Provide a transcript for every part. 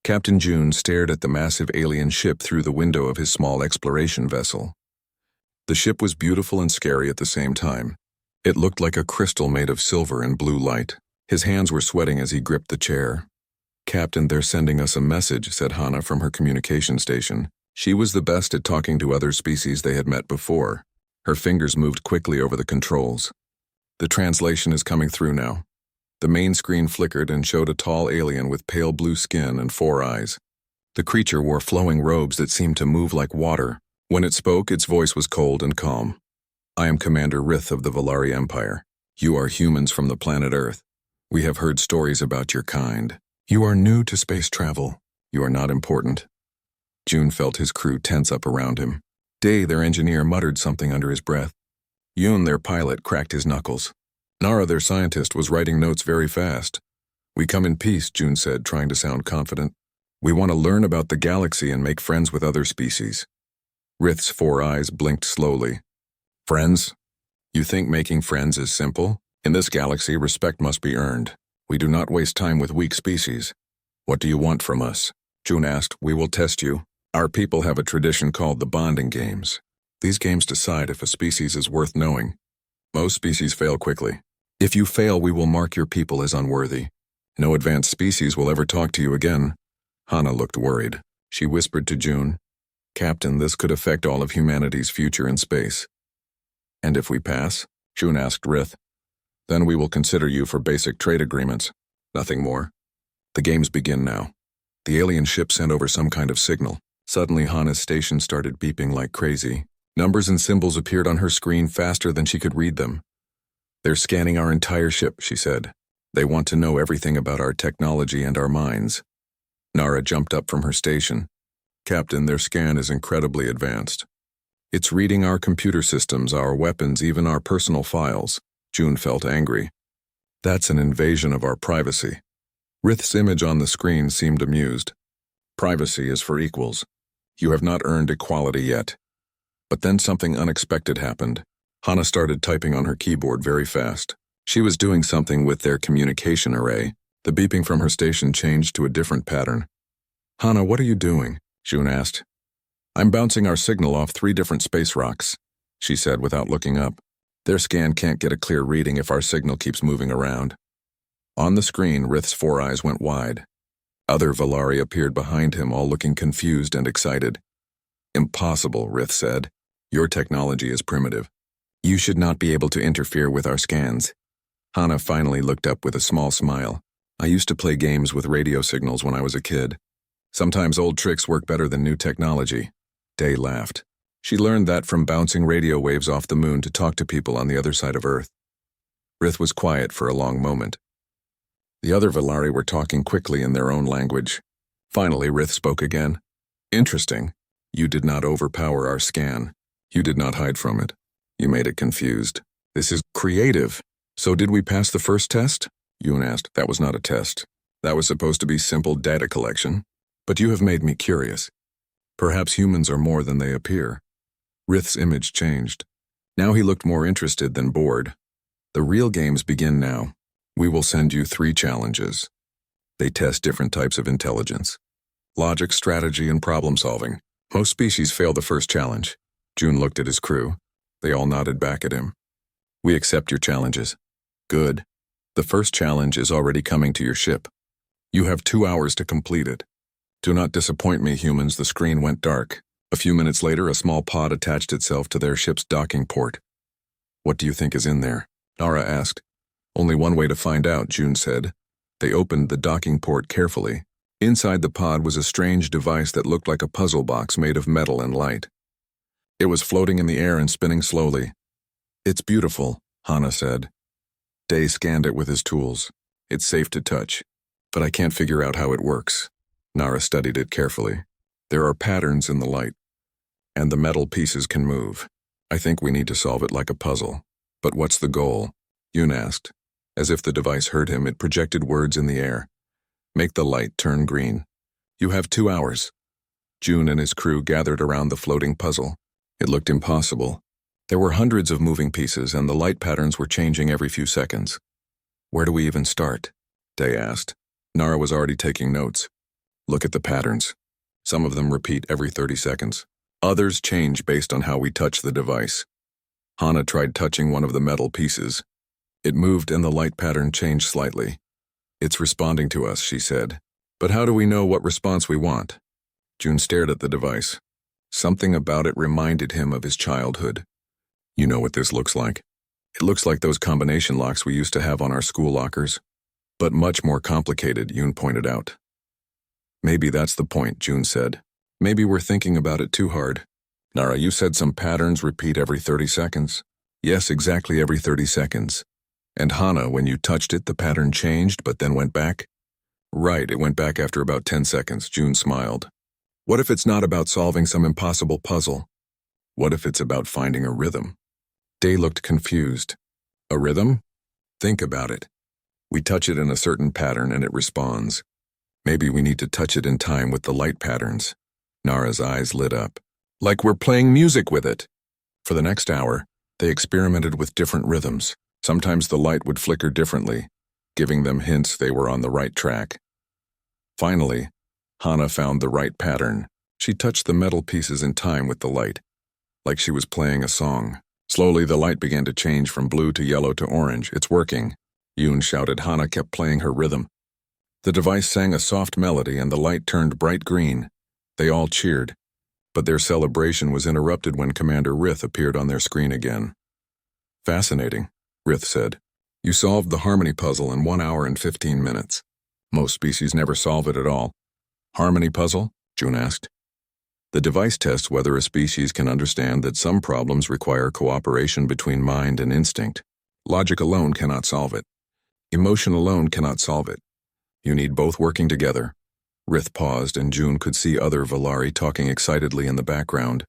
Captain June stared at the massive alien ship through the window of his small exploration vessel. The ship was beautiful and scary at the same time. It looked like a crystal made of silver and blue light. His hands were sweating as he gripped the chair. "Captain, they're sending us a message," said Hana from her communication station. She was the best at talking to other species they had met before. Her fingers moved quickly over the controls. "The translation is coming through now." The main screen flickered and showed a tall alien with pale blue skin and 4 eyes. The creature wore flowing robes that seemed to move like water. When it spoke, its voice was cold and calm. "I am Commander Rith of the Valari Empire. You are humans from the planet Earth. We have heard stories about your kind. You are new to space travel. You are not important." June felt his crew tense up around him. Day, their engineer, muttered something under his breath. Yoon, their pilot, cracked his knuckles. Nara, their scientist, was writing notes very fast. "We come in peace," June said, trying to sound confident. "We want to learn about the galaxy and make friends with other species." Rith's 4 eyes blinked slowly. "Friends? You think making friends is simple? In this galaxy, respect must be earned. We do not waste time with weak species." "What do you want from us?" June asked. "We will test you. Our people have a tradition called the bonding games. These games decide if a species is worth knowing. Most species fail quickly. If you fail, we will mark your people as unworthy. No advanced species will ever talk to you again." Hana looked worried. She whispered to June, "Captain, this could affect all of humanity's future in space." "And if we pass?" June asked Rith. "Then we will consider you for basic trade agreements. Nothing more." The games begin now. The alien ship sent over some kind of signal. Suddenly, Hana's station started beeping like crazy. Numbers and symbols appeared on her screen faster than she could read them. "They're scanning our entire ship," she said. "They want to know everything about our technology and our minds." Nara jumped up from her station. "Captain, their scan is incredibly advanced. It's reading our computer systems, our weapons, even our personal files." June felt angry. "That's an invasion of our privacy." Rith's image on the screen seemed amused. "Privacy is for equals. You have not earned equality yet." But then something unexpected happened. Hana started typing on her keyboard very fast. She was doing something with their communication array. The beeping from her station changed to a different pattern. "Hana, what are you doing?" June asked. "I'm bouncing our signal off 3 different space rocks," she said without looking up. "Their scan can't get a clear reading if our signal keeps moving around." On the screen, Rith's 4 eyes went wide. Other Valari appeared behind him, all looking confused and excited. "Impossible," Rith said. "Your technology is primitive. You should not be able to interfere with our scans." Hana finally looked up with a small smile. "I used to play games with radio signals when I was a kid. Sometimes old tricks work better than new technology." Day laughed. She learned that from bouncing radio waves off the moon to talk to people on the other side of Earth. Rith was quiet for a long moment. The other Valari were talking quickly in their own language. Finally, Rith spoke again. "Interesting. You did not overpower our scan. You did not hide from it. You made it confused. This is creative. So did we pass the first test?" Yoon asked. "That was not a test. That was supposed to be simple data collection. But you have made me curious. Perhaps humans are more than they appear." Rith's image changed. Now he looked more interested than bored. "The real games begin now. We will send you 3 challenges. They test different types of intelligence. Logic, strategy, and problem solving. Most species fail the first challenge." June looked at his crew. They all nodded back at him. "We accept your challenges." "Good. The first challenge is already coming to your ship. You have 2 hours to complete it. Do not disappoint me, humans." The screen went dark. A few minutes later, a small pod attached itself to their ship's docking port. "What do you think is in there?" Nara asked. "Only one way to find out," June said. They opened the docking port carefully. Inside the pod was a strange device that looked like a puzzle box made of metal and light. It was floating in the air and spinning slowly. "It's beautiful," Hana said. Day scanned it with his tools. "It's safe to touch, but I can't figure out how it works." Nara studied it carefully. "There are patterns in the light, and the metal pieces can move. I think we need to solve it like a puzzle. But what's the goal?" Yoon asked. As if the device heard him, it projected words in the air. "Make the light turn green. You have 2 hours." June and his crew gathered around the floating puzzle. It looked impossible. There were hundreds of moving pieces, and the light patterns were changing every few seconds. "Where do we even start?" Day asked. Nara was already taking notes. Look at the patterns. Some of them repeat every 30 seconds. Others change based on how we touch the device. Hana tried touching one of the metal pieces. It moved and the light pattern changed slightly. It's responding to us, she said. But how do we know what response we want? June stared at the device. Something about it reminded him of his childhood. You know what this looks like? It looks like those combination locks we used to have on our school lockers. But much more complicated, Yoon pointed out. Maybe that's the point, June said. Maybe we're thinking about it too hard. Nara, you said some patterns repeat every 30 seconds. Yes, exactly every 30 seconds. And Hana, when you touched it, the pattern changed but then went back? Right, it went back after about 10 seconds, June smiled. What if it's not about solving some impossible puzzle? What if it's about finding a rhythm? Day looked confused. A rhythm? Think about it. We touch it in a certain pattern and it responds. Maybe we need to touch it in time with the light patterns. Nara's eyes lit up. Like we're playing music with it. For the next hour, they experimented with different rhythms. Sometimes the light would flicker differently, giving them hints they were on the right track. Finally, Hana found the right pattern. She touched the metal pieces in time with the light, like she was playing a song. Slowly, the light began to change from blue to yellow to orange. It's working, Yoon shouted. Hana kept playing her rhythm. The device sang a soft melody and the light turned bright green. They all cheered, but their celebration was interrupted when Commander Rith appeared on their screen again. Fascinating, Rith said. You solved the harmony puzzle in 1 hour and 15 minutes. Most species never solve it at all. Harmony puzzle? June asked. The device tests whether a species can understand that some problems require cooperation between mind and instinct. Logic alone cannot solve it. Emotion alone cannot solve it. You need both working together. Rith paused and June could see other Valari talking excitedly in the background.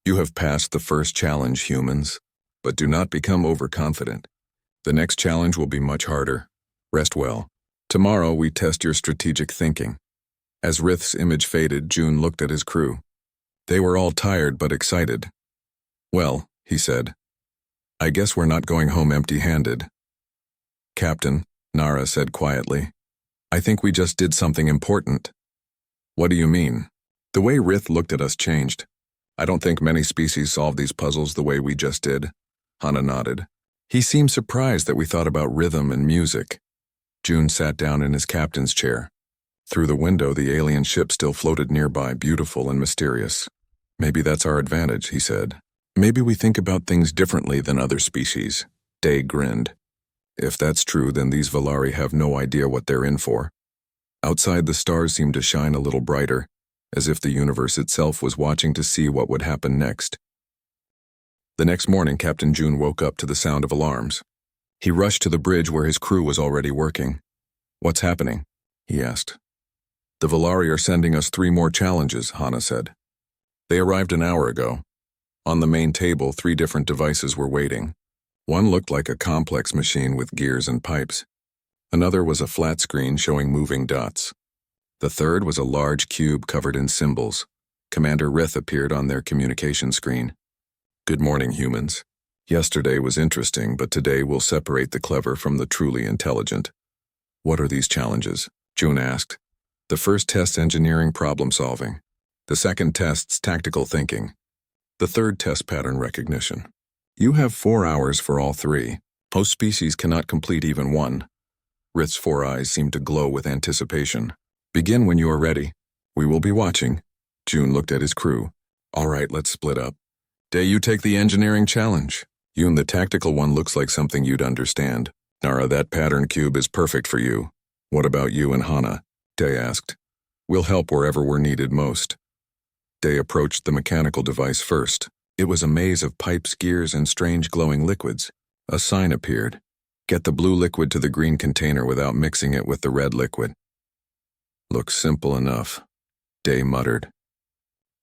You have passed the first challenge, humans, but do not become overconfident. The next challenge will be much harder. Rest well. Tomorrow we test your strategic thinking. As Rith's image faded, June looked at his crew. They were all tired but excited. Well, he said, I guess we're not going home empty-handed. Captain, Nara said quietly, I think we just did something important. What do you mean? The way Rith looked at us changed. I don't think many species solve these puzzles the way we just did. Hana nodded. He seemed surprised that we thought about rhythm and music. June sat down in his captain's chair. Through the window, the alien ship still floated nearby, beautiful and mysterious. Maybe that's our advantage, he said. Maybe we think about things differently than other species. Day grinned. If that's true, then these Valari have no idea what they're in for. Outside, the stars seemed to shine a little brighter, as if the universe itself was watching to see what would happen next. The next morning, Captain June woke up to the sound of alarms. He rushed to the bridge where his crew was already working. What's happening? He asked. The Valari are sending us 3 more challenges, Hana said. They arrived an hour ago. On the main table, 3 different devices were waiting. One looked like a complex machine with gears and pipes. Another was a flat screen showing moving dots. The third was a large cube covered in symbols. Commander Rith appeared on their communication screen. Good morning, humans. Yesterday was interesting, but today we'll separate the clever from the truly intelligent. What are these challenges? June asked. The first test's engineering problem solving. The second test's tactical thinking. The third test pattern recognition. You have 4 hours for all 3. Most species cannot complete even one. Rith's 4 eyes seemed to glow with anticipation. Begin when you are ready. We will be watching. June looked at his crew. All right, let's split up. Day, you take the engineering challenge. Yoon, the tactical one looks like something you'd understand. Nara, that pattern cube is perfect for you. What about you and Hana? Day asked. We'll help wherever we're needed most. Day approached the mechanical device first. It was a maze of pipes, gears, and strange glowing liquids. A sign appeared. Get the blue liquid to the green container without mixing it with the red liquid. Looks simple enough, Day muttered.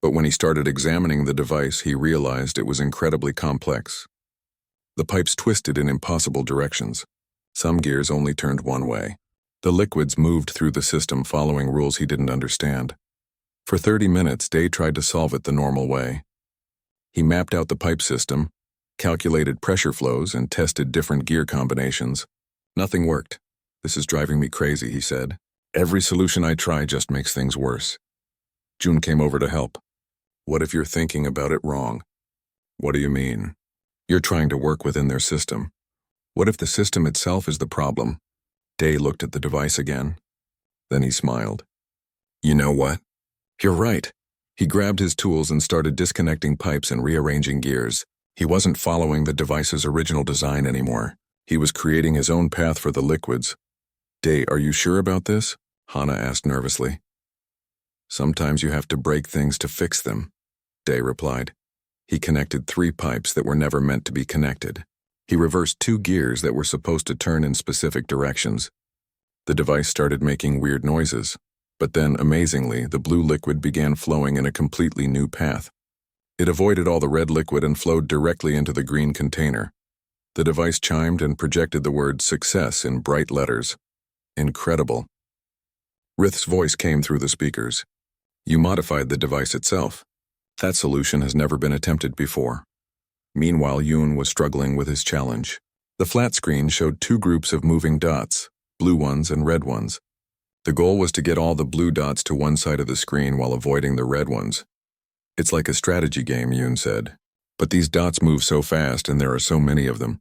But when he started examining the device, he realized it was incredibly complex. The pipes twisted in impossible directions. Some gears only turned one way. The liquids moved through the system following rules he didn't understand. For 30 minutes, Day tried to solve it the normal way. He mapped out the pipe system, calculated pressure flows, and tested different gear combinations. Nothing worked. This is driving me crazy, he said. Every solution I try just makes things worse. June came over to help. What if you're thinking about it wrong? What do you mean? You're trying to work within their system. What if the system itself is the problem? Day looked at the device again. Then he smiled. You know what? You're right. He grabbed his tools and started disconnecting pipes and rearranging gears. He wasn't following the device's original design anymore. He was creating his own path for the liquids. Day, are you sure about this? Hana asked nervously. Sometimes you have to break things to fix them, Day replied. He connected 3 pipes that were never meant to be connected. He reversed 2 gears that were supposed to turn in specific directions. The device started making weird noises, but then, amazingly, the blue liquid began flowing in a completely new path. It avoided all the red liquid and flowed directly into the green container. The device chimed and projected the word success in bright letters. Incredible. Rith's voice came through the speakers. You modified the device itself. That solution has never been attempted before. Meanwhile, Yoon was struggling with his challenge. The flat screen showed 2 groups of moving dots, blue ones and red ones. The goal was to get all the blue dots to one side of the screen while avoiding the red ones. It's like a strategy game, Yoon said. But these dots move so fast and there are so many of them.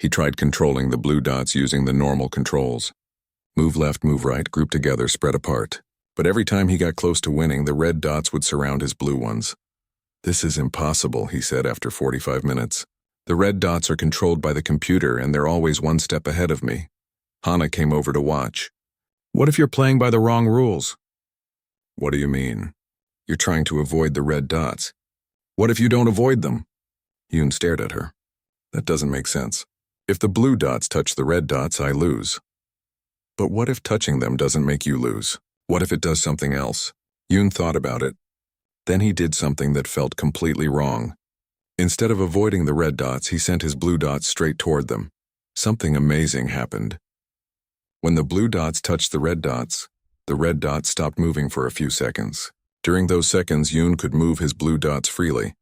He tried controlling the blue dots using the normal controls. Move left, move right, group together, spread apart. But every time he got close to winning, the red dots would surround his blue ones. This is impossible, he said after 45 minutes. The red dots are controlled by the computer and they're always one step ahead of me. Hana came over to watch. What if you're playing by the wrong rules? What do you mean? You're trying to avoid the red dots. What if you don't avoid them? Yoon stared at her. That doesn't make sense. If the blue dots touch the red dots, I lose. But what if touching them doesn't make you lose? What if it does something else? Yoon thought about it. Then he did something that felt completely wrong. Instead of avoiding the red dots, he sent his blue dots straight toward them. Something amazing happened. When the blue dots touched the red dots stopped moving for a few seconds. During those seconds, Yoon could move his blue dots freely.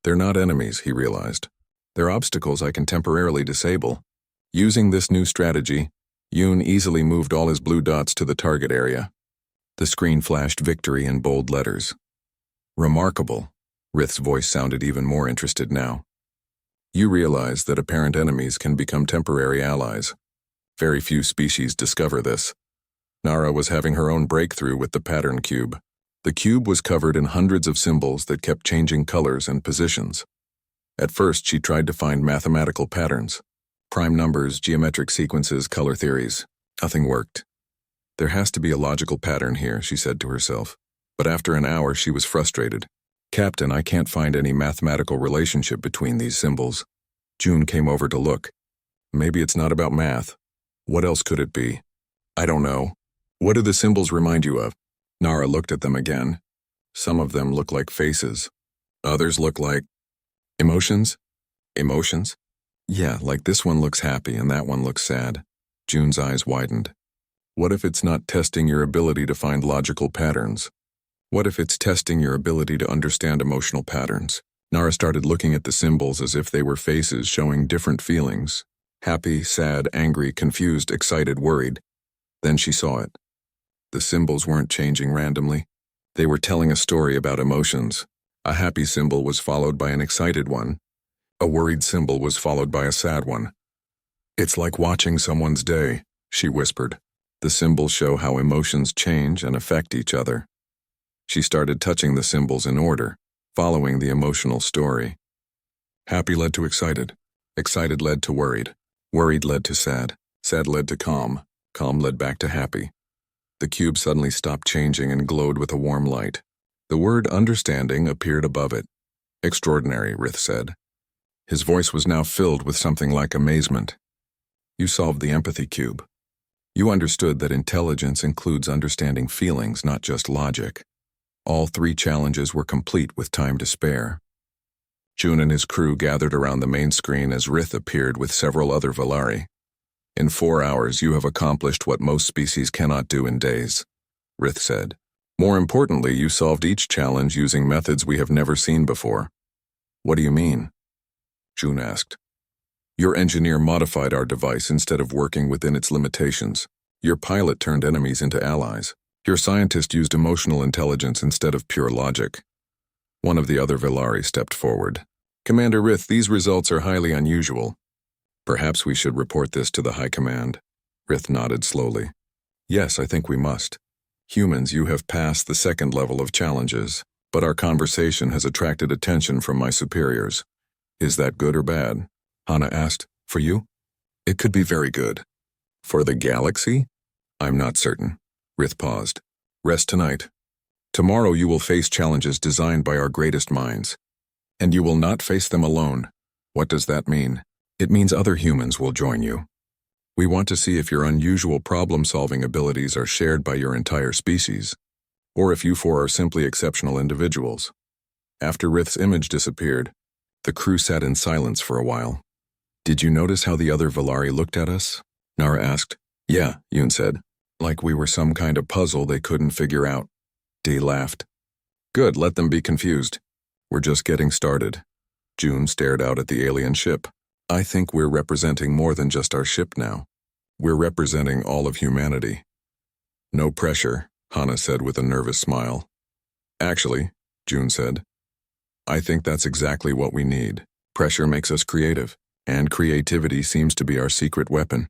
They're not enemies, he realized. They're obstacles I can temporarily disable. Using this new strategy, Yoon easily moved all his blue dots to the target area. The screen flashed victory in bold letters. Remarkable. Rith's voice sounded even more interested now. You realize that apparent enemies can become temporary allies. Very few species discover this. Nara was having her own breakthrough with the pattern cube. The cube was covered in hundreds of symbols that kept changing colors and positions. At first, she tried to find mathematical patterns. Prime numbers, geometric sequences, color theories. Nothing worked. There has to be a logical pattern here, she said to herself. But after an hour, she was frustrated. Captain, I can't find any mathematical relationship between these symbols. June came over to look. Maybe it's not about math. What else could it be? I don't know. What do the symbols remind you of? Nara looked at them again. Some of them look like faces. Others look like emotions? Emotions? Yeah, like this one looks happy and that one looks sad. June's eyes widened. What if it's not testing your ability to find logical patterns? What if it's testing your ability to understand emotional patterns? Nara started looking at the symbols as if they were faces showing different feelings. Happy, sad, angry, confused, excited, worried. Then she saw it. The symbols weren't changing randomly. They were telling a story about emotions. A happy symbol was followed by an excited one. A worried symbol was followed by a sad one. It's like watching someone's day, she whispered. The symbols show how emotions change and affect each other. She started touching the symbols in order, following the emotional story. Happy led to excited. Excited led to worried. Worried led to sad. Sad led to calm. Calm led back to happy. The cube suddenly stopped changing and glowed with a warm light. The word understanding appeared above it. Extraordinary, Rith said. His voice was now filled with something like amazement. You solved the empathy cube. You understood that intelligence includes understanding feelings, not just logic. All 3 challenges were complete with time to spare. June and his crew gathered around the main screen as Rith appeared with several other Valari. In 4 hours, you have accomplished what most species cannot do in days, Rith said. More importantly, you solved each challenge using methods we have never seen before. What do you mean? June asked. Your engineer modified our device instead of working within its limitations. Your pilot turned enemies into allies. Your scientist used emotional intelligence instead of pure logic. One of the other Velari stepped forward. Commander Rith, these results are highly unusual. Perhaps we should report this to the High Command. Rith nodded slowly. Yes, I think we must. Humans, you have passed the second level of challenges, but our conversation has attracted attention from my superiors. Is that good or bad? Hana asked. For you? It could be very good. For the galaxy? I'm not certain. Rith paused. Rest tonight. Tomorrow you will face challenges designed by our greatest minds. And you will not face them alone. What does that mean? It means other humans will join you. We want to see if your unusual problem-solving abilities are shared by your entire species, or if you four are simply exceptional individuals. After Rith's image disappeared, the crew sat in silence for a while. Did you notice how the other Velari looked at us? Nara asked. Yeah, Yoon said. Like we were some kind of puzzle they couldn't figure out. Dee laughed. Good, let them be confused. We're just getting started. June stared out at the alien ship. I think we're representing more than just our ship now. We're representing all of humanity. No pressure, Hana said with a nervous smile. Actually, June said, I think that's exactly what we need. Pressure makes us creative, and creativity seems to be our secret weapon.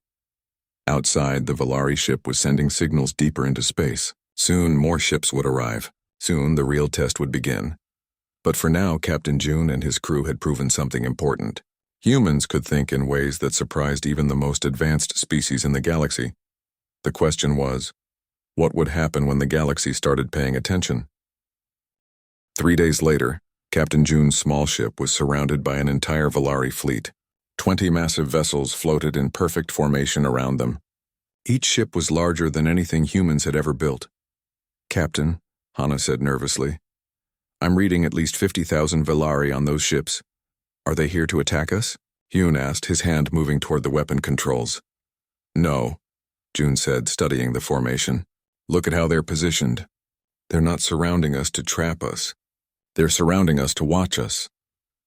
Outside, the Velari ship was sending signals deeper into space. Soon, more ships would arrive. Soon, the real test would begin. But for now, Captain June and his crew had proven something important. Humans could think in ways that surprised even the most advanced species in the galaxy. The question was, what would happen when the galaxy started paying attention? 3 days later, Captain June's small ship was surrounded by an entire Velari fleet. 20 massive vessels floated in perfect formation around them. Each ship was larger than anything humans had ever built. Captain, Hana said nervously, I'm reading at least 50,000 Velari on those ships. Are they here to attack us? Yoon asked, his hand moving toward the weapon controls. No, June said, studying the formation. Look at how they're positioned. They're not surrounding us to trap us. They're surrounding us to watch us.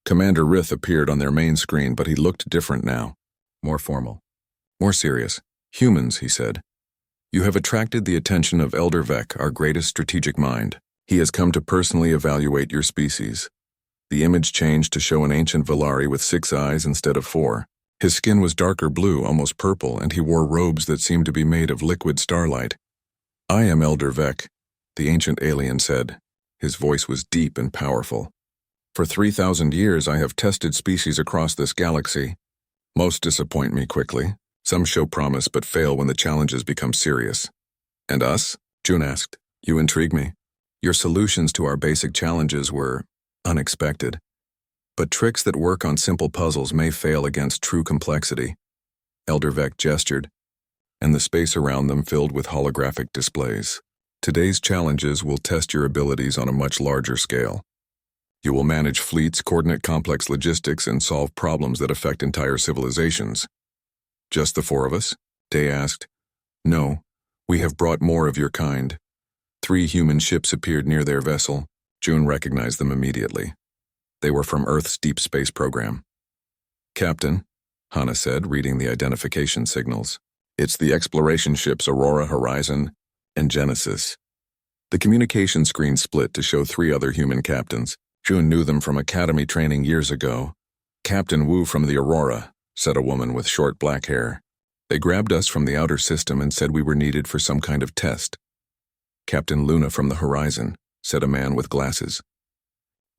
Commander Rith appeared on their main screen, but he looked different now. More formal. More serious. Humans, he said. You have attracted the attention of Elder Vec, our greatest strategic mind. He has come to personally evaluate your species. The image changed to show an ancient Velari with 6 eyes instead of 4. His skin was darker blue, almost purple, and he wore robes that seemed to be made of liquid starlight. I am Elder Vec, the ancient alien said. His voice was deep and powerful. For 3,000 years I have tested species across this galaxy. Most disappoint me quickly. Some show promise but fail when the challenges become serious. And us? June asked. You intrigue me. Your solutions to our basic challenges were unexpected. But tricks that work on simple puzzles may fail against true complexity. Elder Vec gestured, and the space around them filled with holographic displays. Today's challenges will test your abilities on a much larger scale. You will manage fleets, coordinate complex logistics, and solve problems that affect entire civilizations. Just the 4 of us? Day asked. No, we have brought more of your kind. 3 human ships appeared near their vessel. June recognized them immediately. They were from Earth's deep space program. Captain, Hana said, reading the identification signals. It's the exploration ships Aurora, Horizon, and Genesis. The communication screen split to show 3 other human captains. June knew them from academy training years ago. Captain Wu from the Aurora, said a woman with short black hair. They grabbed us from the outer system and said we were needed for some kind of test. Captain Luna from the Horizon, said a man with glasses.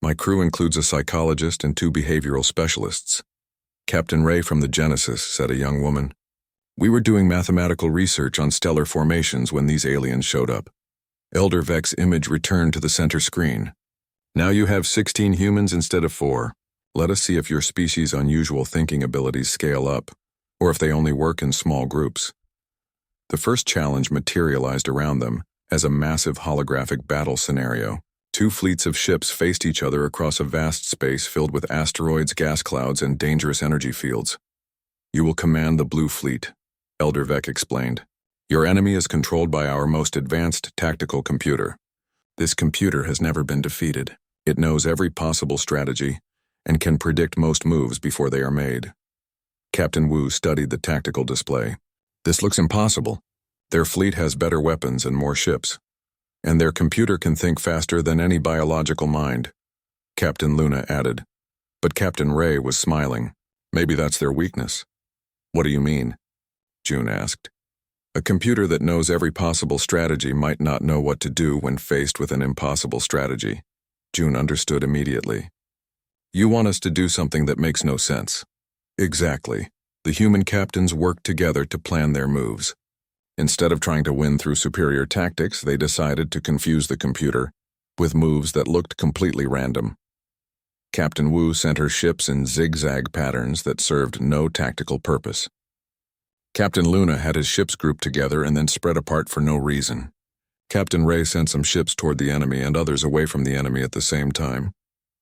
My crew includes a psychologist and 2 behavioral specialists. Captain Ray from the Genesis, said a young woman. We were doing mathematical research on stellar formations when these aliens showed up. Elder Vec's image returned to the center screen. Now you have 16 humans instead of 4. Let us see if your species' unusual thinking abilities scale up, or if they only work in small groups. The first challenge materialized around them as a massive holographic battle scenario. 2 fleets of ships faced each other across a vast space filled with asteroids, gas clouds, and dangerous energy fields. You will command the Blue Fleet, Elder Vec explained. Your enemy is controlled by our most advanced tactical computer. This computer has never been defeated. It knows every possible strategy and can predict most moves before they are made. Captain Wu studied the tactical display. This looks impossible. Their fleet has better weapons and more ships. And their computer can think faster than any biological mind, Captain Luna added. But Captain Ray was smiling. Maybe that's their weakness. What do you mean? June asked. A computer that knows every possible strategy might not know what to do when faced with an impossible strategy. June understood immediately. You want us to do something that makes no sense. Exactly. The human captains worked together to plan their moves. Instead of trying to win through superior tactics, they decided to confuse the computer with moves that looked completely random. Captain Wu sent her ships in zigzag patterns that served no tactical purpose. Captain Luna had his ships grouped together and then spread apart for no reason. Captain Ray sent some ships toward the enemy and others away from the enemy at the same time.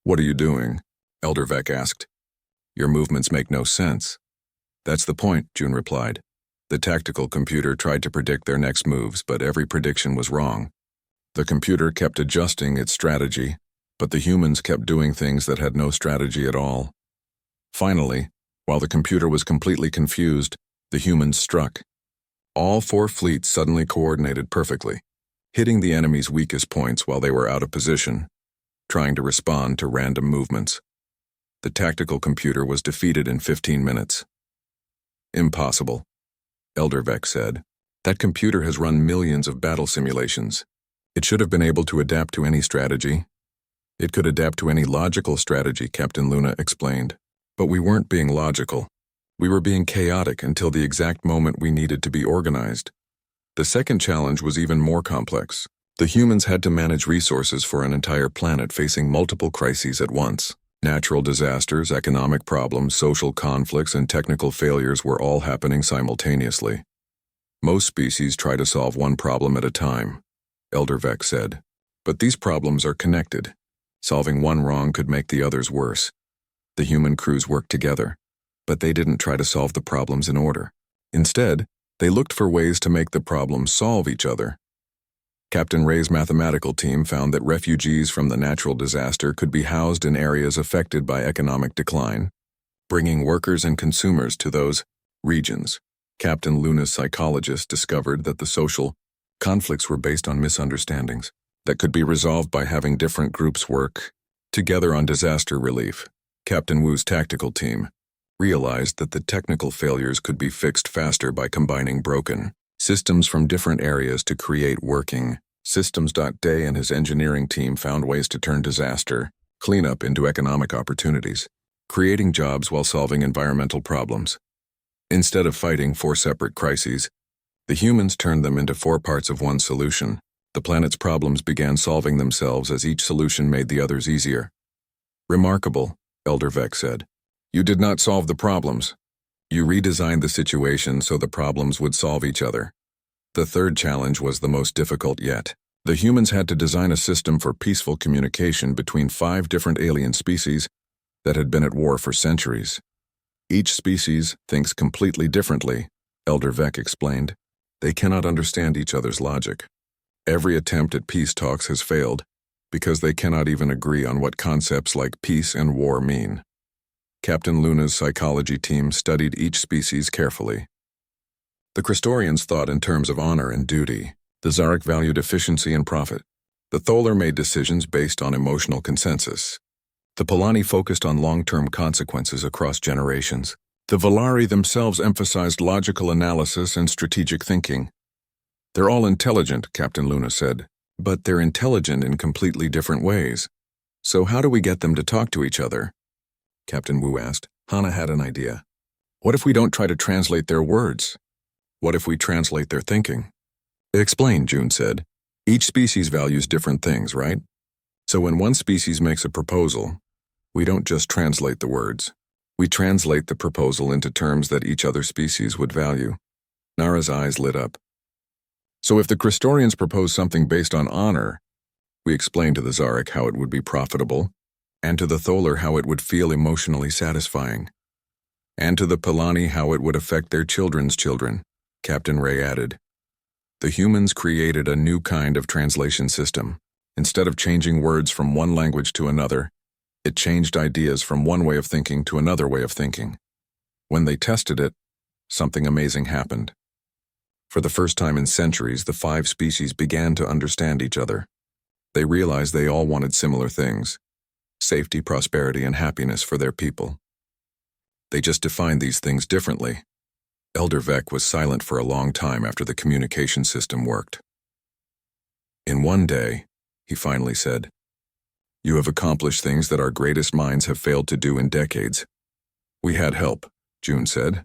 What are you doing? Elder Vec asked. Your movements make no sense. That's the point, June replied. The tactical computer tried to predict their next moves, but every prediction was wrong. The computer kept adjusting its strategy, but the humans kept doing things that had no strategy at all. Finally, while the computer was completely confused, the humans struck. All 4 fleets suddenly coordinated perfectly, hitting the enemy's weakest points while they were out of position, trying to respond to random movements. The tactical computer was defeated in 15 minutes. Impossible, Elder Vec said. That computer has run millions of battle simulations. It should have been able to adapt to any strategy. It could adapt to any logical strategy, Captain Luna explained. But we weren't being logical. We were being chaotic until the exact moment we needed to be organized. The second challenge was even more complex. The humans had to manage resources for an entire planet facing multiple crises at once. Natural disasters, economic problems, social conflicts, and technical failures were all happening simultaneously. Most species try to solve one problem at a time, Elder Vec said. But these problems are connected. Solving one wrong could make the others worse. The human crews worked together, but they didn't try to solve the problems in order. Instead, they looked for ways to make the problems solve each other. Captain Ray's mathematical team found that refugees from the natural disaster could be housed in areas affected by economic decline, bringing workers and consumers to those regions. Captain Luna's psychologist discovered that the social conflicts were based on misunderstandings that could be resolved by having different groups work together on disaster relief. Captain Wu's tactical team realized that the technical failures could be fixed faster by combining broken systems from different areas to create working systems. Day and his engineering team found ways to turn disaster cleanup into economic opportunities, creating jobs while solving environmental problems. Instead of fighting 4 separate crises, the humans turned them into 4 parts of one solution. The planet's problems began solving themselves as each solution made the others easier. Remarkable, Elder Vec said. You did not solve the problems. You redesigned the situation so the problems would solve each other. The third challenge was the most difficult yet. The humans had to design a system for peaceful communication between 5 different alien species that had been at war for centuries. Each species thinks completely differently, Elder Vec explained. They cannot understand each other's logic. Every attempt at peace talks has failed because they cannot even agree on what concepts like peace and war mean. Captain Luna's psychology team studied each species carefully. The Christorians thought in terms of honor and duty. The Zarek valued efficiency and profit. The Tholer made decisions based on emotional consensus. The Polani focused on long-term consequences across generations. The Valari themselves emphasized logical analysis and strategic thinking. They're all intelligent, Captain Luna said, but they're intelligent in completely different ways. So how do we get them to talk to each other? Captain Wu asked. Hana had an idea. What if we don't try to translate their words? What if we translate their thinking? Explain, June said. Each species values different things, right? So when one species makes a proposal, we don't just translate the words. We translate the proposal into terms that each other species would value. Nara's eyes lit up. So if the Christorians propose something based on honor, we explain to the Zarek how it would be profitable, and to the Tholer how it would feel emotionally satisfying, and to the Polani how it would affect their children's children, Captain Ray added. The humans created a new kind of translation system. Instead of changing words from one language to another, it changed ideas from one way of thinking to another way of thinking. When they tested it, something amazing happened. For the first time in centuries, the 5 species began to understand each other. They realized they all wanted similar things: safety, prosperity, and happiness for their people. They just defined these things differently. Elder Vec was silent for a long time after the communication system worked. In one day, he finally said, "You have accomplished things that our greatest minds have failed to do in decades." "We had help," June said.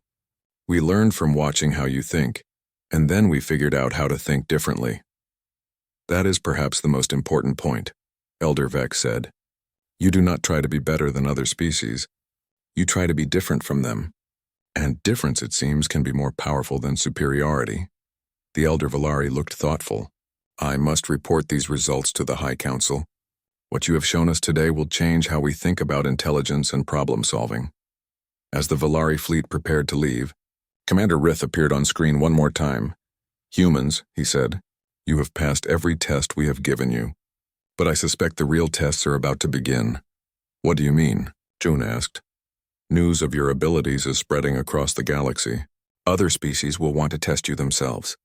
"We learned from watching how you think, and then we figured out how to think differently." "That is perhaps the most important point," Elder Vec said. "You do not try to be better than other species. You try to be different from them. And difference, it seems, can be more powerful than superiority." The Elder Valari looked thoughtful. "I must report these results to the High Council. What you have shown us today will change how we think about intelligence and problem-solving." As the Valari fleet prepared to leave, Commander Rith appeared on screen one more time. "Humans," he said, "you have passed every test we have given you. But I suspect the real tests are about to begin." "What do you mean?" June asked. "News of your abilities is spreading across the galaxy. Other species will want to test you themselves.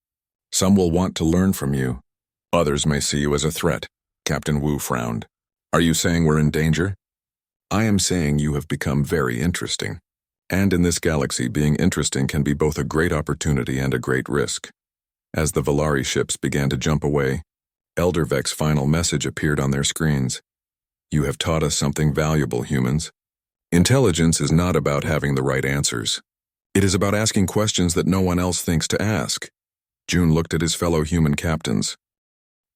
Some will want to learn from you. Others may see you as a threat." Captain Wu frowned. "Are you saying we're in danger?" "I am saying you have become very interesting. And in this galaxy, being interesting can be both a great opportunity and a great risk." As the Valari ships began to jump away, Elder Vec's final message appeared on their screens. "You have taught us something valuable, humans. Intelligence is not about having the right answers. It is about asking questions that no one else thinks to ask." June looked at his fellow human captains.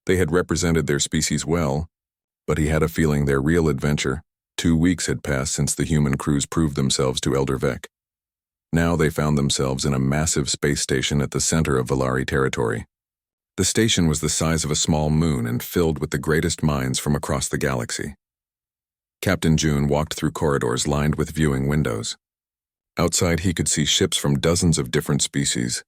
They had represented their species well, but he had a feeling their real adventure. 2 weeks had passed since the human crews proved themselves to Elder Vec. Now they found themselves in a massive space station at the center of Valari territory. The station was the size of a small moon and filled with the greatest minds from across the galaxy. Captain June walked through corridors lined with viewing windows. Outside he could see ships from dozens of different species.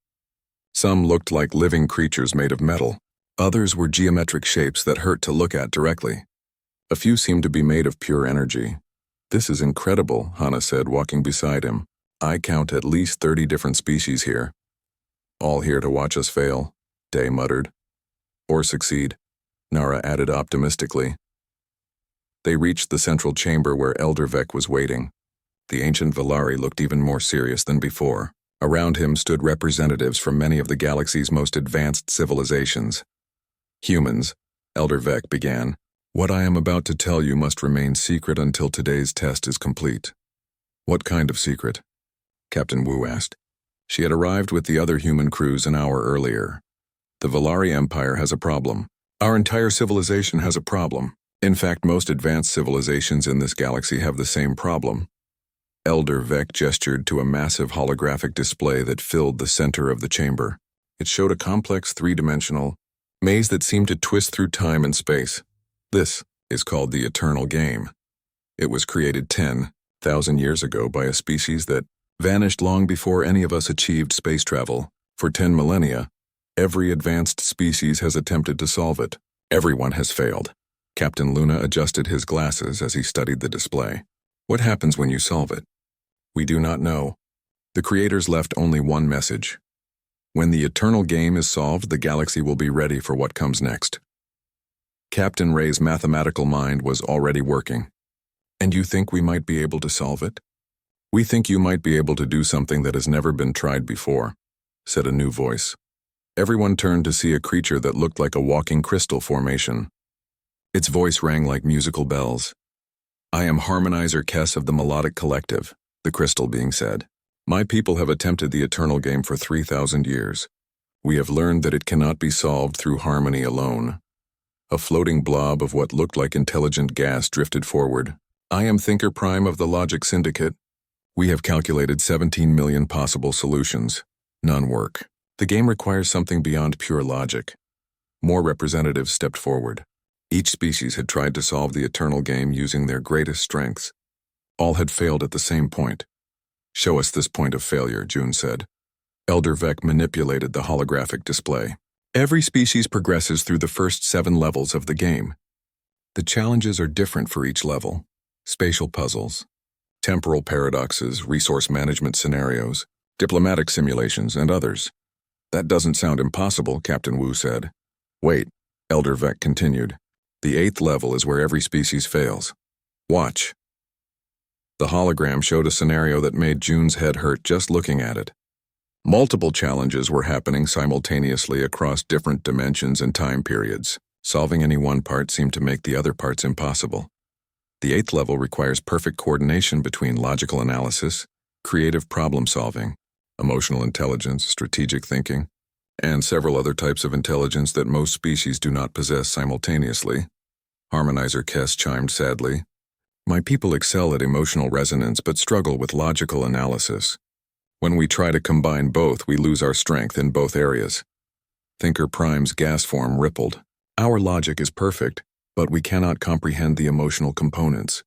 Some looked like living creatures made of metal. Others were geometric shapes that hurt to look at directly. A few seemed to be made of pure energy. "This is incredible," Hana said, walking beside him. "I count at least 30 different species here." "All here to watch us fail," Day muttered. "Or succeed," Nara added optimistically. They reached the central chamber where Elder Vec was waiting. The ancient Valari looked even more serious than before. Around him stood representatives from many of the galaxy's most advanced civilizations. "Humans," Elder Vec began, "what I am about to tell you must remain secret until today's test is complete." "What kind of secret?" Captain Wu asked. She had arrived with the other human crews an hour earlier. "The Valari Empire has a problem. Our entire civilization has a problem. In fact, most advanced civilizations in this galaxy have the same problem." Elder Vec gestured to a massive holographic display that filled the center of the chamber. It showed a complex 3-dimensional maze that seemed to twist through time and space. "This is called the Eternal Game. It was created 10,000 years ago by a species that vanished long before any of us achieved space travel. For 10 millennia, every advanced species has attempted to solve it. Everyone has failed." Captain Luna adjusted his glasses as he studied the display. "What happens when you solve it?" "We do not know. The creators left only one message. When the Eternal Game is solved, the galaxy will be ready for what comes next." Captain Ray's mathematical mind was already working. "And you think we might be able to solve it?" "We think you might be able to do something that has never been tried before," said a new voice. Everyone turned to see a creature that looked like a walking crystal formation. Its voice rang like musical bells. "I am Harmonizer Kess of the Melodic Collective," the crystal being said. "My people have attempted the Eternal Game for 3,000 years. We have learned that it cannot be solved through harmony alone." A floating blob of what looked like intelligent gas drifted forward. "I am Thinker Prime of the Logic Syndicate. We have calculated 17 million possible solutions. None work. The game requires something beyond pure logic." More representatives stepped forward. Each species had tried to solve the Eternal Game using their greatest strengths. All had failed at the same point. "Show us this point of failure," June said. Elder Vec manipulated the holographic display. "Every species progresses through the first 7 levels of the game. The challenges are different for each level. Spatial puzzles, temporal paradoxes, resource management scenarios, diplomatic simulations, and others. That doesn't sound impossible, Captain Wu said. Wait, Elder Vec continued. The 8th level is where every species fails. Watch. The hologram showed a scenario that made June's head hurt just looking at it. Multiple challenges were happening simultaneously across different dimensions and time periods. Solving any one part seemed to make the other parts impossible. The 8th level requires perfect coordination between logical analysis, creative problem solving, emotional intelligence, strategic thinking, and several other types of intelligence that most species do not possess simultaneously. Harmonizer Kess chimed sadly. My people excel at emotional resonance but struggle with logical analysis. When we try to combine both, we lose our strength in both areas. Thinker Prime's gas form rippled. Our logic is perfect, but we cannot comprehend the emotional components.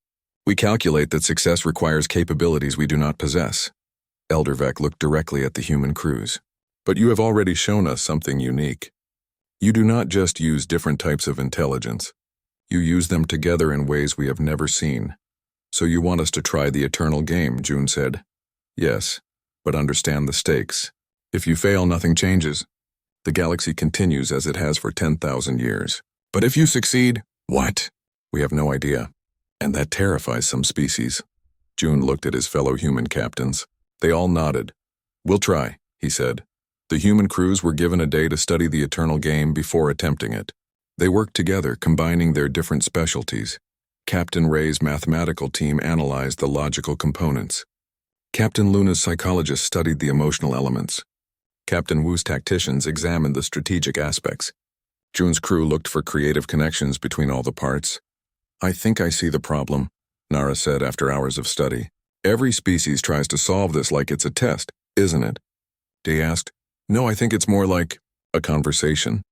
We calculate that success requires capabilities we do not possess. Elder Vec looked directly at the human crews. But you have already shown us something unique. You do not just use different types of intelligence. You use them together in ways we have never seen. So you want us to try the eternal game, June said. Yes, but understand the stakes. If you fail, nothing changes. The galaxy continues as it has for 10,000 years. But if you succeed, what? We have no idea. And that terrifies some species. June looked at his fellow human captains. They all nodded. We'll try, he said. The human crews were given a day to study the eternal game before attempting it. They worked together, combining their different specialties. Captain Ray's mathematical team analyzed the logical components. Captain Luna's psychologists studied the emotional elements. Captain Wu's tacticians examined the strategic aspects. June's crew looked for creative connections between all the parts. I think I see the problem, Nara said after hours of study. Every species tries to solve this like it's a test, isn't it? Day asked. No, I think it's more like a conversation.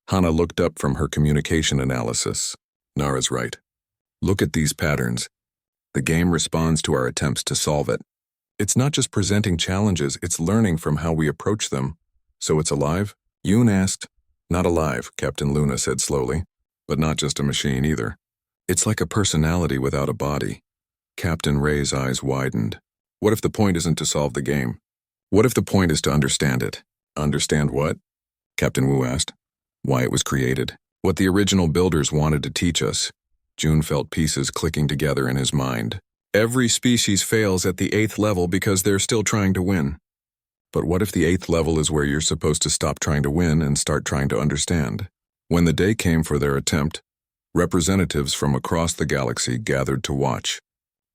Hana looked up from her communication analysis. Nara's right. Look at these patterns. The game responds to our attempts to solve it. It's not just presenting challenges, it's learning from how we approach them. So it's alive? Yoon asked. Not alive, Captain Luna said slowly, but not just a machine either. It's like a personality without a body. Captain Ray's eyes widened. What if the point isn't to solve the game? What if the point is to understand it? Understand what? Captain Wu asked. Why it was created. What the original builders wanted to teach us. June felt pieces clicking together in his mind. Every species fails at the 8th level because they're still trying to win. But what if the 8th level is where you're supposed to stop trying to win and start trying to understand? When the day came for their attempt, representatives from across the galaxy gathered to watch.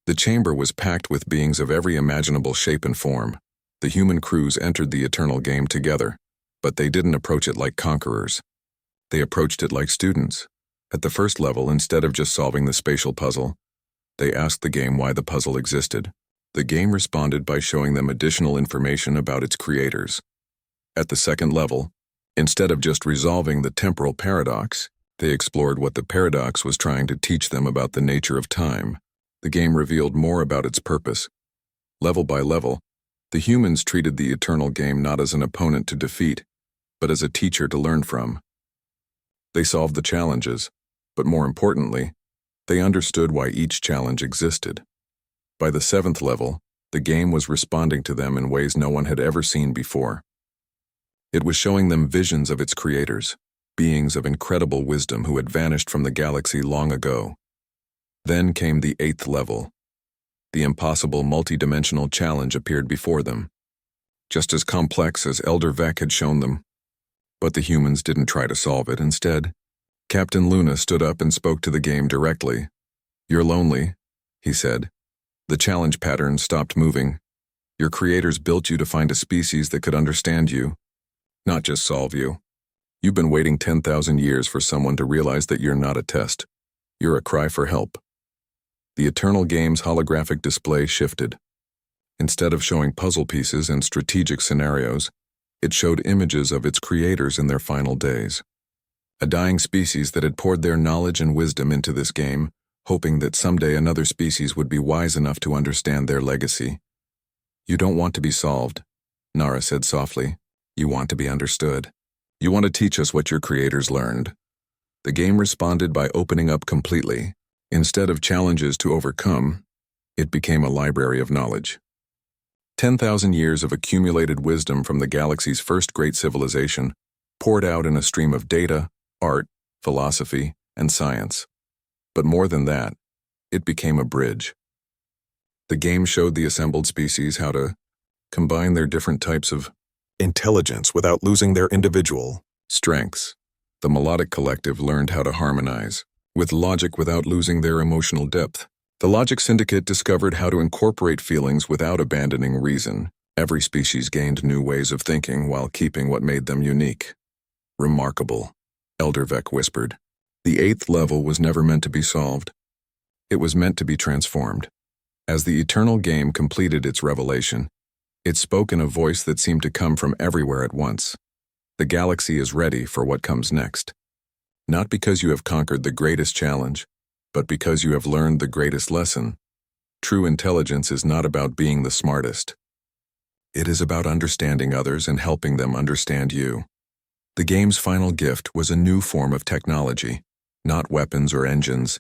The chamber was packed with beings of every imaginable shape and form. The human crews entered the eternal game together, but they didn't approach it like conquerors. They approached it like students. At the first level, instead of just solving the spatial puzzle, they asked the game why the puzzle existed. The game responded by showing them additional information about its creators. At the second level, instead of just resolving the temporal paradox, they explored what the paradox was trying to teach them about the nature of time. The game revealed more about its purpose. Level by level, the humans treated the eternal game not as an opponent to defeat, but as a teacher to learn from. They solved the challenges, but more importantly, they understood why each challenge existed. By the 7th level, the game was responding to them in ways no one had ever seen before. It was showing them visions of its creators, beings of incredible wisdom who had vanished from the galaxy long ago. Then came the 8th level. The impossible multidimensional challenge appeared before them, just as complex as Elder Vec had shown them. But the humans didn't try to solve it. Instead, Captain Luna stood up and spoke to the game directly. You're lonely, he said. The challenge pattern stopped moving. Your creators built you to find a species that could understand you, not just solve you. You've been waiting 10,000 years for someone to realize that you're not a test. You're a cry for help. The eternal game's holographic display shifted. Instead of showing puzzle pieces and strategic scenarios, it showed images of its creators in their final days. A dying species that had poured their knowledge and wisdom into this game, hoping that someday another species would be wise enough to understand their legacy. You don't want to be solved, Nara said softly. You want to be understood. You want to teach us what your creators learned. The game responded by opening up completely. Instead of challenges to overcome, it became a library of knowledge. 10,000 years of accumulated wisdom from the galaxy's first great civilization poured out in a stream of data, art, philosophy, and science. But more than that, it became a bridge. The game showed the assembled species how to combine their different types of intelligence without losing their individual strengths. The melodic collective learned how to harmonize with logic without losing their emotional depth. The Logic Syndicate discovered how to incorporate feelings without abandoning reason. Every species gained new ways of thinking while keeping what made them unique. Remarkable, Elder Vec whispered. The 8th level was never meant to be solved. It was meant to be transformed. As the eternal game completed its revelation, it spoke in a voice that seemed to come from everywhere at once. The galaxy is ready for what comes next. Not because you have conquered the greatest challenge, but because you have learned the greatest lesson. True intelligence is not about being the smartest. It is about understanding others and helping them understand you. The game's final gift was a new form of technology, not weapons or engines,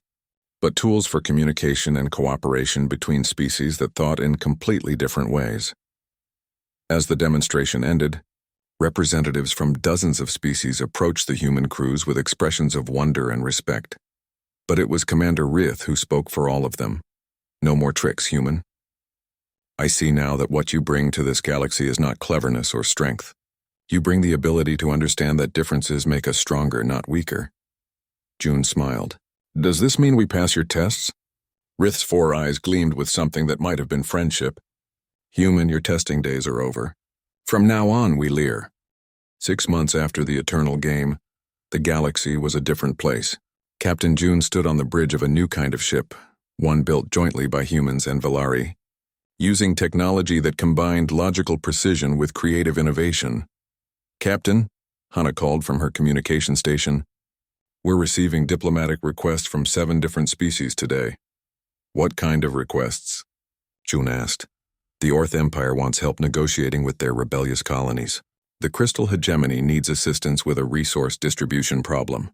but tools for communication and cooperation between species that thought in completely different ways. As the demonstration ended, representatives from dozens of species approached the human crews with expressions of wonder and respect. But it was Commander Rith who spoke for all of them. No more tricks, human. I see now that what you bring to this galaxy is not cleverness or strength. You bring the ability to understand that differences make us stronger, not weaker. June smiled. Does this mean we pass your tests? Rith's 4 eyes gleamed with something that might have been friendship. Human, your testing days are over. From now on, we leer. 6 months after the eternal game, the galaxy was a different place. Captain June stood on the bridge of a new kind of ship, one built jointly by humans and Valari. Using technology that combined logical precision with creative innovation. Captain, Hannah called from her communication station, we're receiving diplomatic requests from 7 different species today. What kind of requests? June asked. The Orth Empire wants help negotiating with their rebellious colonies. The Crystal Hegemony needs assistance with a resource distribution problem.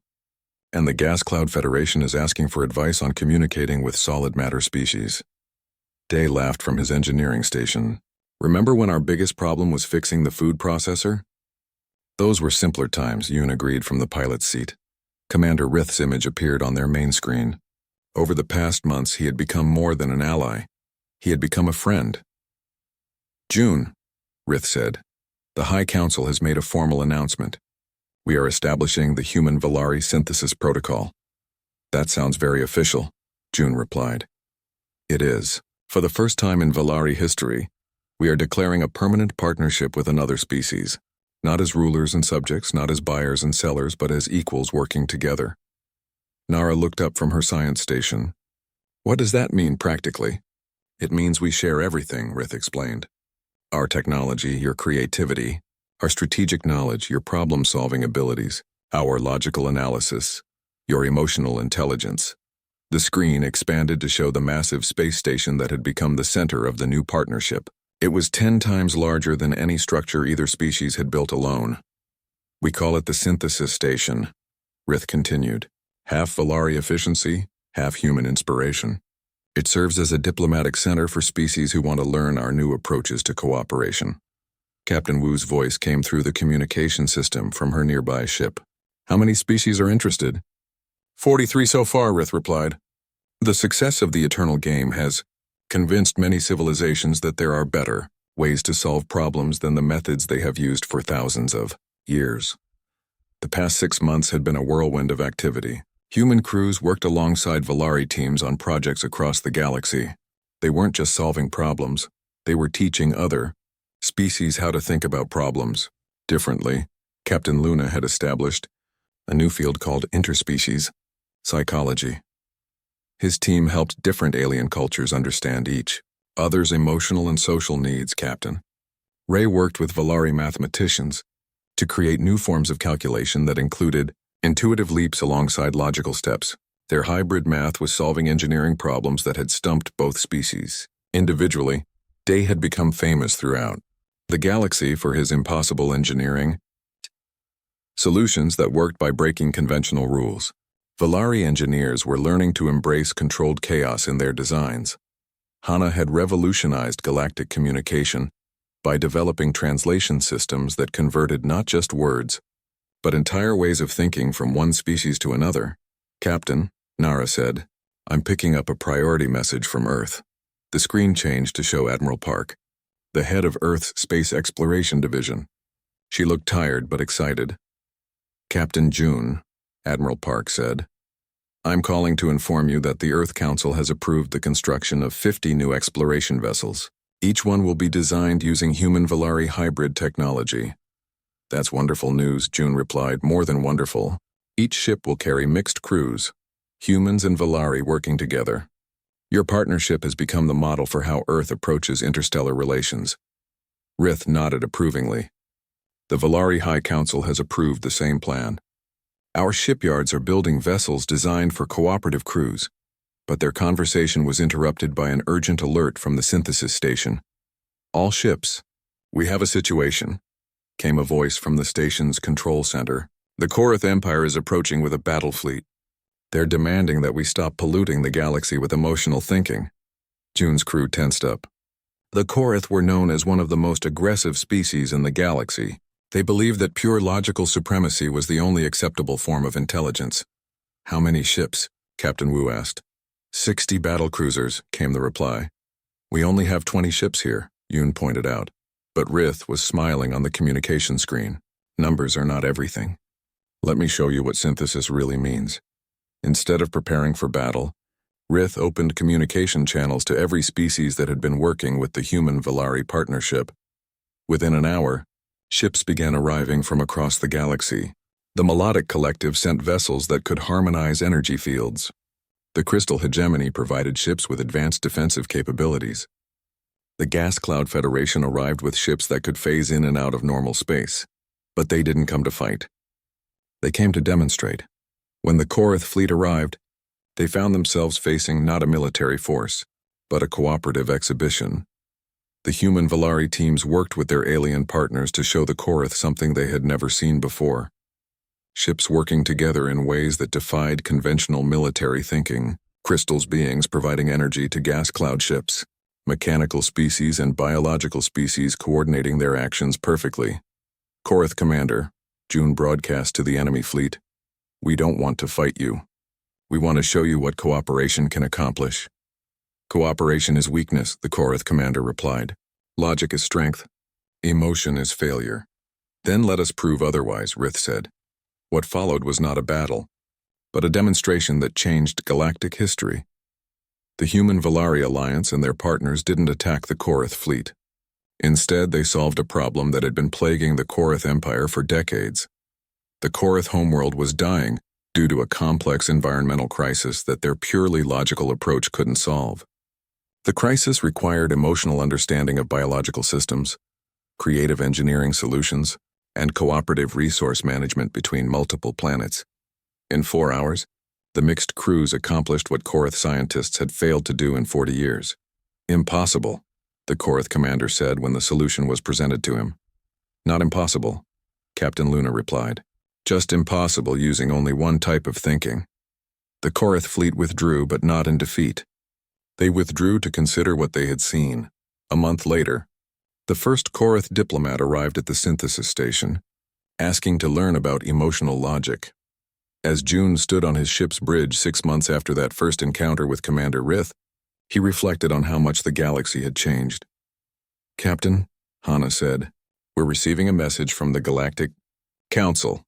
And the Gas Cloud Federation is asking for advice on communicating with solid matter species. Day laughed from his engineering station. Remember when our biggest problem was fixing the food processor? Those were simpler times, Yoon agreed from the pilot's seat. Commander Rith's image appeared on their main screen. Over the past months, he had become more than an ally. He had become a friend. June, Rith said, the High Council has made a formal announcement. We are establishing the Human Valari Synthesis Protocol. That sounds very official, June replied. It is. For the first time in Valari history, we are declaring a permanent partnership with another species, not as rulers and subjects, not as buyers and sellers, but as equals working together. Nara looked up from her science station. What does that mean practically? It means we share everything, Rith explained. Our technology, your creativity, our strategic knowledge, your problem-solving abilities, our logical analysis, your emotional intelligence. The screen expanded to show the massive space station that had become the center of the new partnership. It was 10 times larger than any structure either species had built alone. We call it the Synthesis Station, Rith continued. Half Valari efficiency, half human inspiration. It serves as a diplomatic center for species who want to learn our new approaches to cooperation. Captain Wu's voice came through the communication system from her nearby ship. How many species are interested? 43 so far, Rith replied. The success of the eternal game has convinced many civilizations that there are better ways to solve problems than the methods they have used for thousands of years. The past 6 months had been a whirlwind of activity. Human crews worked alongside Valari teams on projects across the galaxy. They weren't just solving problems, they were teaching other species how to think about problems differently. Captain Luna had established a new field called interspecies psychology. His team helped different alien cultures understand each other's emotional and social needs, Captain. Ray worked with Valari mathematicians to create new forms of calculation that included intuitive leaps alongside logical steps. Their hybrid math was solving engineering problems that had stumped both species. Individually, Day had become famous throughout the galaxy for his impossible engineering solutions that worked by breaking conventional rules. Valari engineers were learning to embrace controlled chaos in their designs. Hana had revolutionized galactic communication by developing translation systems that converted not just words, but entire ways of thinking from one species to another. "Captain," Nara said, "I'm picking up a priority message from Earth." The screen changed to show Admiral Park, the head of Earth's Space Exploration Division. She looked tired but excited. "Captain June," Admiral Park said, "I'm calling to inform you that the Earth Council has approved the construction of 50 new exploration vessels. Each one will be designed using human Valari hybrid technology." "That's wonderful news," June replied. "More than wonderful. Each ship will carry mixed crews, humans and Valari working together. Your partnership has become the model for how Earth approaches interstellar relations." Rith nodded approvingly. "The Valari High Council has approved the same plan. Our shipyards are building vessels designed for cooperative crews." But their conversation was interrupted by an urgent alert from the synthesis station. "All ships, we have a situation," came a voice from the station's control center. "The Korath Empire is approaching with a battle fleet. They're demanding that we stop polluting the galaxy with emotional thinking." June's crew tensed up. The Korath were known as one of the most aggressive species in the galaxy. They believed that pure logical supremacy was the only acceptable form of intelligence. "How many ships?" Captain Wu asked. 60 battlecruisers, came the reply. "We only have 20 ships here," Yoon pointed out. But Rith was smiling on the communication screen. "Numbers are not everything. Let me show you what synthesis really means." Instead of preparing for battle, Rith opened communication channels to every species that had been working with the human-Valari partnership. Within an hour, ships began arriving from across the galaxy. The Melodic Collective sent vessels that could harmonize energy fields. The Crystal Hegemony provided ships with advanced defensive capabilities. The Gas Cloud Federation arrived with ships that could phase in and out of normal space. But they didn't come to fight. They came to demonstrate. When the Korath fleet arrived, they found themselves facing not a military force, but a cooperative exhibition. The human Valari teams worked with their alien partners to show the Korath something they had never seen before. Ships working together in ways that defied conventional military thinking. Crystals beings providing energy to gas cloud ships. Mechanical species and biological species coordinating their actions perfectly. "Korath Commander," June broadcast to the enemy fleet, "we don't want to fight you. We want to show you what cooperation can accomplish." "Cooperation is weakness," the Korath Commander replied. "Logic is strength. Emotion is failure." "Then let us prove otherwise," Rith said. What followed was not a battle, but a demonstration that changed galactic history. The human Valari Alliance and their partners didn't attack the Korath fleet. Instead, they solved a problem that had been plaguing the Korath Empire for decades. The Korath homeworld was dying due to a complex environmental crisis that their purely logical approach couldn't solve. The crisis required emotional understanding of biological systems, creative engineering solutions, and cooperative resource management between multiple planets. In 4 hours, the mixed crews accomplished what Korath scientists had failed to do in 40 years. "Impossible," the Korath commander said when the solution was presented to him. "Not impossible," Captain Luna replied. "Just impossible using only one type of thinking." The Korath fleet withdrew, but not in defeat. They withdrew to consider what they had seen. A month later, the first Korath diplomat arrived at the synthesis station, asking to learn about emotional logic. As June stood on his ship's bridge 6 months after that first encounter with Commander Rith, he reflected on how much the galaxy had changed. "Captain," Hana said, "we're receiving a message from the Galactic Council."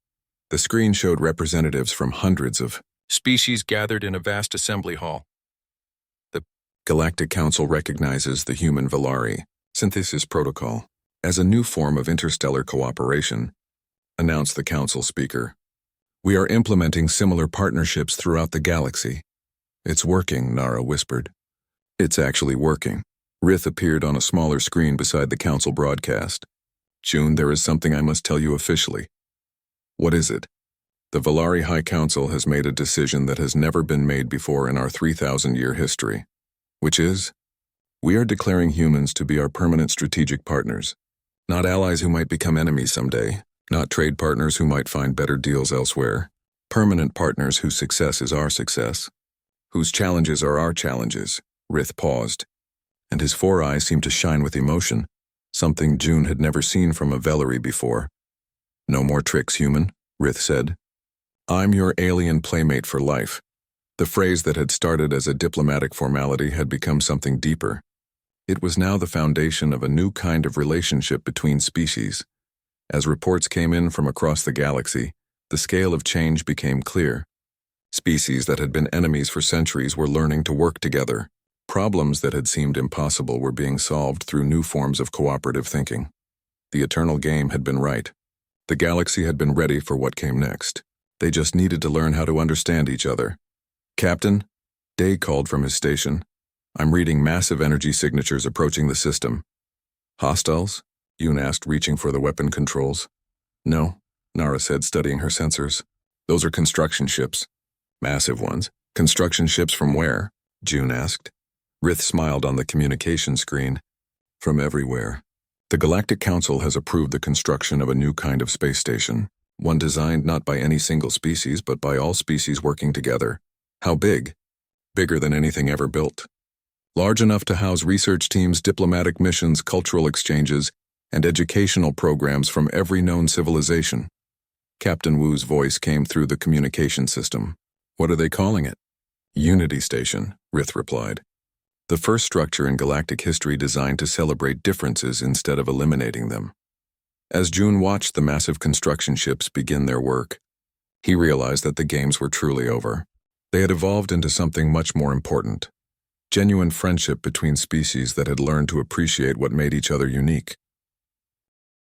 The screen showed representatives from hundreds of species gathered in a vast assembly hall. The Galactic Council recognizes the human Valari synthesis protocol as a new form of interstellar cooperation, announced the council speaker. "We are implementing similar partnerships throughout the galaxy." "It's working," Nara whispered. "It's actually working." Rith appeared on a smaller screen beside the council broadcast. "June, there is something I must tell you officially." "What is it?" "The Valari High Council has made a decision that has never been made before in our 3,000-year history. Which is? We are declaring humans to be our permanent strategic partners. Not allies who might become enemies someday. Not trade partners who might find better deals elsewhere. Permanent partners whose success is our success. Whose challenges are our challenges." Rith paused. and his 4 eyes seemed to shine with emotion, something June had never seen from a Vellery before. "No more tricks, human," Rith said. "I'm your alien playmate for life." The phrase that had started as a diplomatic formality had become something deeper. It was now the foundation of a new kind of relationship between species. As reports came in from across the galaxy, the scale of change became clear. Species that had been enemies for centuries were learning to work together. Problems that had seemed impossible were being solved through new forms of cooperative thinking. The eternal game had been right. The galaxy had been ready for what came next. They just needed to learn how to understand each other. "Captain," Day called from his station. "I'm reading massive energy signatures approaching the system." "Hostiles?" Yoon asked, reaching for the weapon controls. "No," Nara said, studying her sensors. "Those are construction ships." "Massive ones. Construction ships from where?" June asked. Rith smiled on the communication screen. "From everywhere. The Galactic Council has approved the construction of a new kind of space station, one designed not by any single species but by all species working together. How big? Bigger than anything ever built. Large enough to house research teams, diplomatic missions, cultural exchanges, and educational programs from every known civilization." Captain Wu's voice came through the communication system. "What are they calling it?" "Unity Station," Rith replied. "The first structure in galactic history designed to celebrate differences instead of eliminating them." As June watched the massive construction ships begin their work, he realized that the games were truly over. They had evolved into something much more important. Genuine friendship between species that had learned to appreciate what made each other unique.